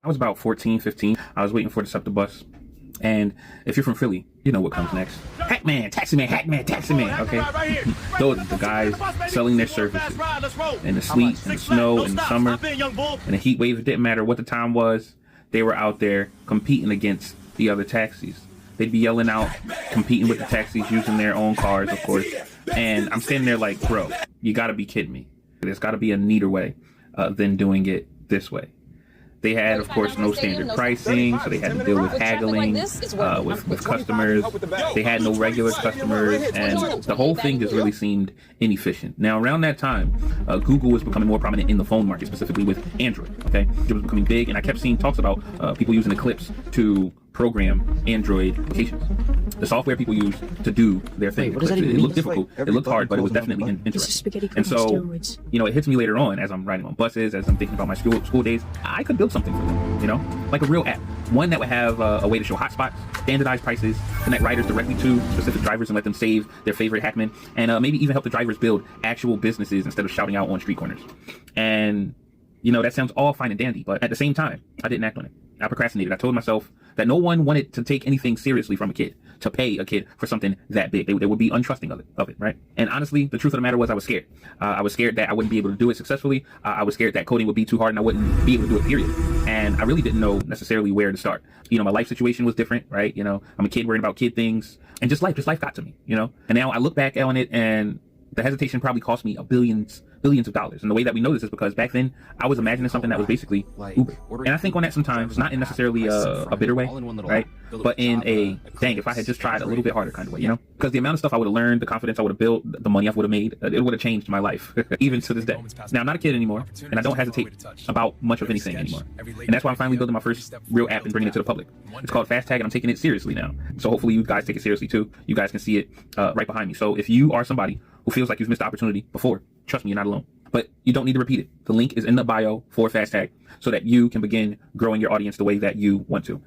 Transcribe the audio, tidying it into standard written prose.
I was about 14, 15. I was waiting for the SEPTA bus. And if you're from Philly, you know what comes next. Hackman, taxi man, okay? Those are the guys selling their services in the sleet, in the snow, in the summer, in the heat wave. It didn't matter what the time was. They were out there competing against the other taxis. They'd be yelling out, competing with the taxis, using their own cars, of course. And I'm standing there like, bro, you gotta be kidding me. There's gotta be a neater way than doing it this way. They had, of course, no standard pricing, so they had to deal with haggling with customers. They had no regular customers, and the whole thing just really seemed inefficient. Now, around that time, Google was becoming more prominent in the phone market, specifically with Android, okay? It was becoming big, and I kept seeing talks about people using Eclipse to program Android applications. The software people use to do their thing. It looked difficult, it looked hard, but it was definitely interesting. And so, you know, it hits me later on as I'm riding on buses, as I'm thinking about my school days. I could build something for them, you know, like a real app. One that would have a way to show hotspots, standardized prices, connect riders directly to specific drivers and let them save their favorite hackmen, and maybe even help the drivers build actual businesses instead of shouting out on street corners. And, you know, that sounds all fine and dandy, but at the same time, I didn't act on it. I procrastinated. I told myself that no one wanted to take anything seriously from a kid, to pay a kid for something that big. They would be untrusting of it, right? And honestly, the truth of the matter was I was scared. I was scared that I wouldn't be able to do it successfully. I was scared that coding would be too hard and I wouldn't be able to do it, period. And I really didn't know necessarily where to start. You know, my life situation was different, right? You know, I'm a kid worrying about kid things, and just life got to me, you know? And now I look back on it, and the hesitation probably cost me billions of dollars. And the way that we know this is because back then I was imagining something that was basically Uber. And I think on that sometimes, not in necessarily a bitter way, right? But in a, dang, if I had just tried a little bit harder kind of way, you know? Because the amount of stuff I would have learned, the confidence I would have built, the money I would have made, it would have changed my life, even to this day. Now, I'm not a kid anymore, and I don't hesitate about much of anything anymore. And that's why I'm finally building my first real app and bringing it to the public. It's called FastTag, and I'm taking it seriously now. So hopefully you guys take it seriously too. You guys can see it right behind me. So if you are somebody who feels like you've missed the opportunity before, trust me, you're not alone. But you don't need to repeat it. The link is in the bio for FastTag so that you can begin growing your audience the way that you want to.